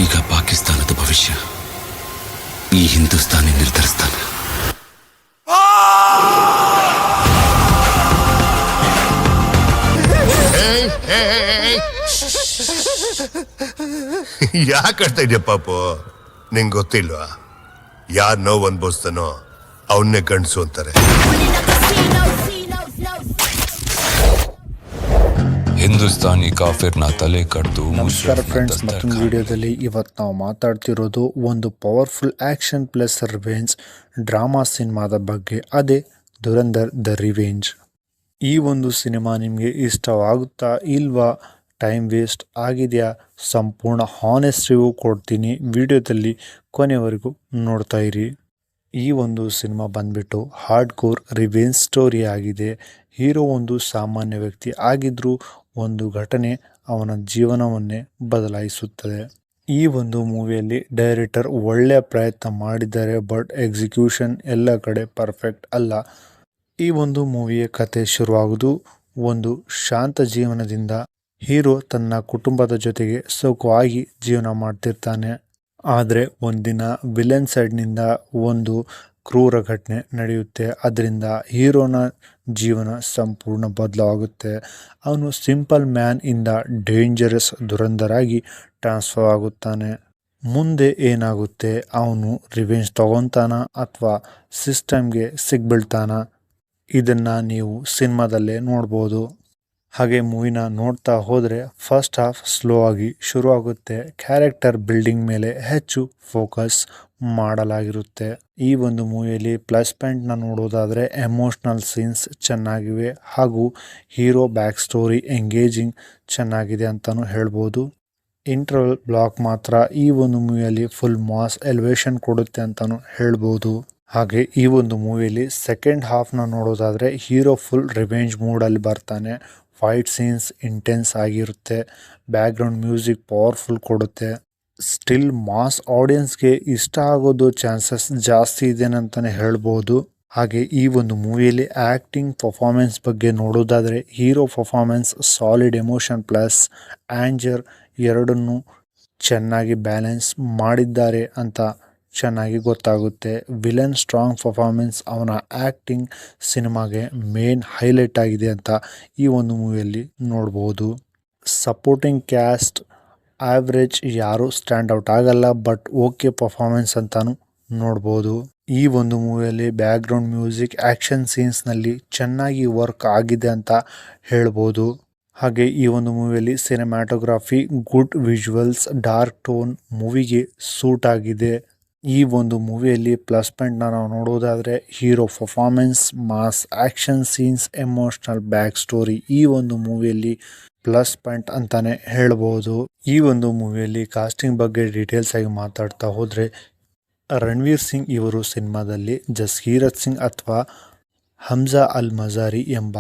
ಈಗ ಪಾಕಿಸ್ತಾನದ ಭವಿಷ್ಯ ಈ ಹಿಂದೂಸ್ತಾನಿ ನಿರ್ಧರಿಸ್ತಾನೆ. ಯಾಕೆ ಆಡ್ತಾ ಇದೆಯಾ ಪಾಪು? ನಿಂಗೆ ಗೊತ್ತಿಲ್ವಾ? ಯಾರು ನೋವು ಅನ್ಭವಿಸ್ತಾನೋ ಅವನ್ನೇ ಗಂಡಸು ಅಂತಾರೆ. ಹಿಂದೂಸ್ತಾನಿ ಕಾಫಿರ್ನ ತಲೆ ಕಡ್ದು. ನಮಸ್ಕಾರ ಫ್ರೆಂಡ್ಸ್, ಮತ್ತೊಂದು ವಿಡಿಯೋದಲ್ಲಿ ಇವತ್ತು ನಾವು ಮಾತಾಡ್ತಿರೋದು ಒಂದು powerful action plus revenge drama ಸಿನಿಮಾದ ಬಗ್ಗೆ. ಅದೇ ಧುರಂಧರ್ ದ ರಿವೆಂಜ್. ಈ ಒಂದು ಸಿನಿಮಾ ನಿಮಗೆ ಇಷ್ಟವಾಗುತ್ತಾ ಇಲ್ವಾ, ಟೈಮ್ ವೇಸ್ಟ್ ಆಗಿದೆಯಾ, ಸಂಪೂರ್ಣ ಹಾನೆಸ್ಟ್ ರಿವ್ಯೂ ಕೊಡ್ತೀನಿ. ವಿಡಿಯೋದಲ್ಲಿ ಕೊನೆವರೆಗೂ ನೋಡ್ತಾ ಇರಿ. ಈ ಒಂದು ಸಿನಿಮಾ ಬಂದ್ಬಿಟ್ಟು ಹಾರ್ಡ್ ಕೋರ್ ರಿವೆಂಜ್ ಸ್ಟೋರಿ ಆಗಿದೆ. ಹೀರೋ ಒಂದು ಸಾಮಾನ್ಯ ವ್ಯಕ್ತಿ ಆಗಿದ್ರೂ ಒಂದು ಘಟನೆ ಅವನ ಜೀವನವನ್ನೇ ಬದಲಾಯಿಸುತ್ತದೆ. ಈ ಒಂದು ಮೂವಿಯಲ್ಲಿ ಡೈರೆಕ್ಟರ್ ಒಳ್ಳೆಯ ಪ್ರಯತ್ನ ಮಾಡಿದ್ದಾರೆ, ಬಟ್ ಎಕ್ಸಿಕ್ಯೂಷನ್ ಎಲ್ಲ ಕಡೆ ಪರ್ಫೆಕ್ಟ್ ಅಲ್ಲ. ಈ ಒಂದು ಮೂವಿಯ ಕತೆ ಶುರುವಾಗುವುದು ಒಂದು ಶಾಂತ ಜೀವನದಿಂದ. ಹೀರೋ ತನ್ನ ಕುಟುಂಬದ ಜೊತೆಗೆ ಸುಖವಾಗಿ ಜೀವನ ಮಾಡ್ತಿರ್ತಾನೆ. ಆದರೆ ಒಂದಿನ ವಿಲನ್ ಸೈಡ್ನಿಂದ ಒಂದು ಕ್ರೂರ ಘಟನೆ ನಡೆಯುತ್ತೆ. ಅದರಿಂದ ಹೀರೋನ ಜೀವನ ಸಂಪೂರ್ಣ ಬದಲಾಗುತ್ತೆ. ಅವನು ಸಿಂಪಲ್ ಮ್ಯಾನ್ ಇಂದ ಡೇಂಜರಸ್ ಧುರಂಧರ್ ಆಗಿ ಟ್ರಾನ್ಸ್ಫರ್ ಆಗುತ್ತಾನೆ. ಮುಂದೆ ಏನಾಗುತ್ತೆ, ಅವನು ರಿವೆಂಜ್ ತಗೊತಾನ ಅಥವಾ ಸಿಸ್ಟಮ್ಗೆ ಸಿಗ್ಬೀಳ್ತಾನ, ಇದನ್ನು ನೀವು ಸಿನಿಮಾದಲ್ಲೇ ನೋಡ್ಬೋದು. ಹಾಗೆ ಮೂವಿನ ನೋಡ್ತಾ ಹೋದರೆ ಫಸ್ಟ್ ಹಾಫ್ ಸ್ಲೋ ಆಗಿ ಶುರು ಆಗುತ್ತೆ. ಕ್ಯಾರೆಕ್ಟರ್ ಬಿಲ್ಡಿಂಗ್ ಮೇಲೆ ಹೆಚ್ಚು ಫೋಕಸ್ ಮಾಡಲಾಗಿರುತ್ತೆ. ಈ ಒಂದು ಮೂವಿಯಲ್ಲಿ ಪ್ಲಸ್ ಪಾಯಿಂಟ್ನ ನೋಡೋದಾದರೆ ಎಮೋಷ್ನಲ್ ಸೀನ್ಸ್ ಚೆನ್ನಾಗಿವೆ ಹಾಗೂ ಹೀರೋ ಬ್ಯಾಕ್ ಸ್ಟೋರಿ ಎಂಗೇಜಿಂಗ್ ಚೆನ್ನಾಗಿದೆ ಅಂತಲೂ ಹೇಳ್ಬೋದು. ಇಂಟರ್ವಲ್ ಬ್ಲಾಕ್ ಮಾತ್ರ ಈ ಒಂದು ಮೂವಿಯಲ್ಲಿ ಫುಲ್ ಮಾಸ್ ಎಲಿವೇಶನ್ ಕೊಡುತ್ತೆ ಅಂತಲೂ ಹೇಳ್ಬೋದು. ಹಾಗೆ ಈ ಒಂದು ಮೂವಿಯಲ್ಲಿ ಸೆಕೆಂಡ್ ಹಾಫ್ನ ನೋಡೋದಾದರೆ ಹೀರೋ ಫುಲ್ ರಿವೆಂಜ್ ಮೂಡಲ್ಲಿ ಬರ್ತಾನೆ. ಫೈಟ್ ಸೀನ್ಸ್ ಇಂಟೆನ್ಸ್ ಆಗಿರುತ್ತೆ. ಬ್ಯಾಕ್ಗ್ರೌಂಡ್ ಮ್ಯೂಸಿಕ್ ಪವರ್ಫುಲ್ ಕೊಡುತ್ತೆ. ಸ್ಟಿಲ್ ಮಾಸ್ ಆಡಿಯನ್ಸ್ಗೆ ಇಷ್ಟ ಆಗೋದು ಚಾನ್ಸಸ್ ಜಾಸ್ತಿ ಇದೆ ಅಂತಲೇ ಹೇಳ್ಬೋದು. ಹಾಗೆ ಈ ಒಂದು ಮೂವಿಯಲ್ಲಿ ಆ್ಯಕ್ಟಿಂಗ್ ಪರ್ಫಾರ್ಮೆನ್ಸ್ ಬಗ್ಗೆ ನೋಡೋದಾದರೆ hero performance solid, emotion plus anger ಎರಡನ್ನೂ ಚೆನ್ನಾಗಿ ಬ್ಯಾಲೆನ್ಸ್ ಮಾಡಿದ್ದಾರೆ ಅಂತ ಚೆನ್ನಾಗಿ ಗೊತ್ತಾಗುತ್ತೆ. ವಿಲನ್ ಸ್ಟ್ರಾಂಗ್ ಪರ್ಫಾರ್ಮೆನ್ಸ್, ಅವನ ಆ್ಯಕ್ಟಿಂಗ್ ಸಿನಿಮಾಗೆ ಮೇನ್ ಹೈಲೈಟ್ ಆಗಿದೆ ಅಂತ ಈ ಒಂದು ಮೂವಿಯಲ್ಲಿ ನೋಡ್ಬೋದು. ಸಪೋರ್ಟಿಂಗ್ ಕ್ಯಾಸ್ಟ್ ಆವ್ರೇಜ್, ಯಾರೂ ಸ್ಟ್ಯಾಂಡ್ ಔಟ್ ಆಗಲ್ಲ, ಬಟ್ ಓಕೆ ಪರ್ಫಾರ್ಮೆನ್ಸ್ ಅಂತಾನು ನೋಡ್ಬೋದು. ಈ ಒಂದು ಮೂವಿಯಲ್ಲಿ ಬ್ಯಾಕ್ಗ್ರೌಂಡ್ ಮ್ಯೂಸಿಕ್ ಆ್ಯಕ್ಷನ್ ಸೀನ್ಸ್ನಲ್ಲಿ ಚೆನ್ನಾಗಿ ವರ್ಕ್ ಆಗಿದೆ ಅಂತ ಹೇಳ್ಬೋದು. ಹಾಗೆ ಈ ಒಂದು ಮೂವಿಯಲ್ಲಿ cinematography, good visuals, dark tone ಮೂವಿಗೆ ಸೂಟ್ ಆಗಿದೆ. ಈ ಒಂದು ಮೂವಿಯಲ್ಲಿ ಪ್ಲಸ್ ಪಾಯಿಂಟ್ನ ನಾವು ನೋಡೋದಾದರೆ hero performance, mass action scenes, emotional back story ಈ ಒಂದು ಮೂವಿಯಲ್ಲಿ ಪ್ಲಸ್ ಪಾಯಿಂಟ್ ಅಂತಾನೆ ಹೇಳ್ಬೋದು. ಈ ಒಂದು ಮೂವಿಯಲ್ಲಿ ಕಾಸ್ಟಿಂಗ್ ಬಗ್ಗೆ ಡೀಟೇಲ್ಸ್ ಆಗಿ ಮಾತಾಡ್ತಾ ಹೋದರೆ ರಣವೀರ್ ಸಿಂಗ್ ಇವರು ಸಿನಿಮಾದಲ್ಲಿ ಜಸ್ಕೀರತ್ ಸಿಂಗ್ ಅಥವಾ ಹಮ್ಜಾ ಅಲ್ ಮಜಾರಿ ಎಂಬ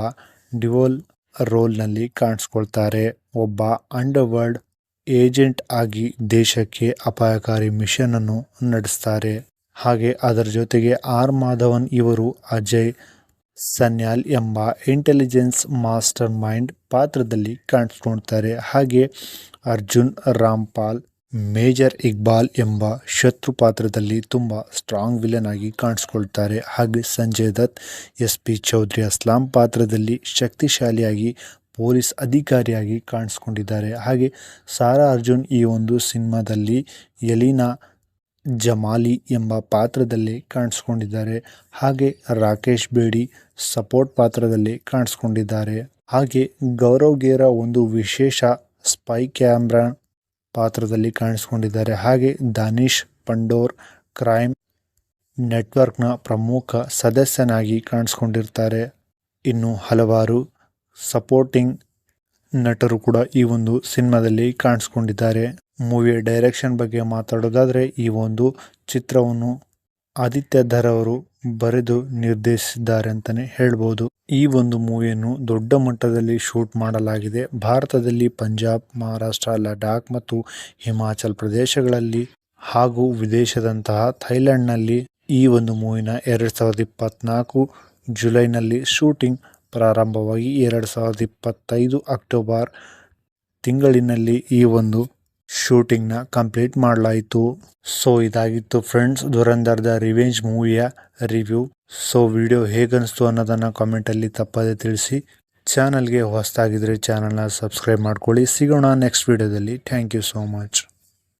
ಡಿವೋಲ್ ರೋಲ್ನಲ್ಲಿ ಕಾಣಿಸ್ಕೊಳ್ತಾರೆ. ಒಬ್ಬ ಅಂಡರ್ ವರ್ಲ್ಡ್ ಏಜೆಂಟ್ ಆಗಿ ದೇಶಕ್ಕೆ ಅಪಾಯಕಾರಿ ಮಿಷನ್ ಅನ್ನು ನಡೆಸ್ತಾರೆ. ಹಾಗೆ ಅದರ ಜೊತೆಗೆ ಆರ್ ಮಾಧವನ್ ಇವರು ಅಜಯ್ ಸನ್ಯಾಲ್ ಎಂಬ ಇಂಟೆಲಿಜೆನ್ಸ್ ಮಾಸ್ಟರ್ ಮೈಂಡ್ ಪಾತ್ರದಲ್ಲಿ ಕಾಣಿಸ್ಕೊಳ್ತಾರೆ. ಹಾಗೆ ಅರ್ಜುನ್ ರಾಮ್ಪಾಲ್ ಮೇಜರ್ ಇಕ್ಬಾಲ್ ಎಂಬ ಶತ್ರು ಪಾತ್ರದಲ್ಲಿ ತುಂಬ ಸ್ಟ್ರಾಂಗ್ ವಿಲನ್ ಆಗಿ ಕಾಣಿಸ್ಕೊಳ್ತಾರೆ. ಹಾಗೆ ಸಂಜಯ್ ದತ್ SP ಚೌಧರಿ ಅಸ್ಲಾಂ ಪಾತ್ರದಲ್ಲಿ ಶಕ್ತಿಶಾಲಿಯಾಗಿ ಪೊಲೀಸ್ ಅಧಿಕಾರಿಯಾಗಿ ಕಾಣಿಸ್ಕೊಂಡಿದ್ದಾರೆ. ಹಾಗೆ ಸಾರಾ ಅರ್ಜುನ್ ಈ ಒಂದು ಸಿನಿಮಾದಲ್ಲಿ ಎಲಿನಾ ಜಮಾಲಿ ಎಂಬ ಪಾತ್ರದಲ್ಲಿ ಕಾಣಿಸ್ಕೊಂಡಿದ್ದಾರೆ. ಹಾಗೆ ರಾಕೇಶ್ ಬೇಡಿ ಸಪೋರ್ಟ್ ಪಾತ್ರದಲ್ಲಿ ಕಾಣಿಸ್ಕೊಂಡಿದ್ದಾರೆ. ಹಾಗೆ ಗೌರವ್ ಗೇರ ಒಂದು ವಿಶೇಷ ಸ್ಪೈ ಕ್ಯಾಮ್ರಾ ಪಾತ್ರದಲ್ಲಿ ಕಾಣಿಸ್ಕೊಂಡಿದ್ದಾರೆ. ಹಾಗೆ ದಾನಿಶ್ ಪಂಡೋರ್ ಕ್ರೈಮ್ ನೆಟ್ವರ್ಕ್ನ ಪ್ರಮುಖ ಸದಸ್ಯನಾಗಿ ಕಾಣಿಸ್ಕೊಂಡಿರ್ತಾರೆ. ಇನ್ನು ಹಲವಾರು ಸಪೋರ್ಟಿಂಗ್ ನಟರು ಕೂಡ ಈ ಒಂದು ಸಿನಿಮಾದಲ್ಲಿ ಕಾಣಿಸ್ಕೊಂಡಿದ್ದಾರೆ. ಮೂವಿಯ ಡೈರೆಕ್ಷನ್ ಬಗ್ಗೆ ಮಾತಾಡೋದಾದರೆ ಈ ಒಂದು ಚಿತ್ರವನ್ನು ಆದಿತ್ಯ ಧರ್ ಅವರು ಬರೆದು ನಿರ್ದೇಶಿಸಿದ್ದಾರೆ ಅಂತಲೇ ಹೇಳ್ಬೋದು. ಈ ಒಂದು ಮೂವಿಯನ್ನು ದೊಡ್ಡ ಮಟ್ಟದಲ್ಲಿ ಶೂಟ್ ಮಾಡಲಾಗಿದೆ. ಭಾರತದಲ್ಲಿ ಪಂಜಾಬ್, ಮಹಾರಾಷ್ಟ್ರ, ಲಡಾಖ್ ಮತ್ತು ಹಿಮಾಚಲ್ ಪ್ರದೇಶಗಳಲ್ಲಿ ಹಾಗೂ ವಿದೇಶದಂತಹ ಥೈಲ್ಯಾಂಡ್ನಲ್ಲಿ ಈ ಒಂದು ಮೂವಿನ 2024 ಜುಲೈನಲ್ಲಿ ಶೂಟಿಂಗ್ ಪ್ರಾರಂಭವಾಗಿ 2025 ಅಕ್ಟೋಬರ್ ತಿಂಗಳಿನಲ್ಲಿ ಈ ಒಂದು ಶೂಟಿಂಗ್ನ ಕಂಪ್ಲೀಟ್ ಮಾಡಲಾಯಿತು. ಸೊ ಇದಾಗಿತ್ತು ಫ್ರೆಂಡ್ಸ್ ಧುರಂಧರ್ ದ ರಿವೆಂಜ್ ಮೂವಿಯ ರಿವ್ಯೂ. ಸೊ ವಿಡಿಯೋ ಹೇಗನ್ನಿಸ್ತು ಅನ್ನೋದನ್ನು ಕಾಮೆಂಟಲ್ಲಿ ತಪ್ಪದೆ ತಿಳಿಸಿ. ಚಾನಲ್ಗೆ ಹೊಸದಾಗಿದ್ದರೆ ಚಾನಲ್ನ ಸಬ್ಸ್ಕ್ರೈಬ್ ಮಾಡ್ಕೊಳ್ಳಿ. ಸಿಗೋಣ ನೆಕ್ಸ್ಟ್ ವಿಡಿಯೋದಲ್ಲಿ. Thank you so much.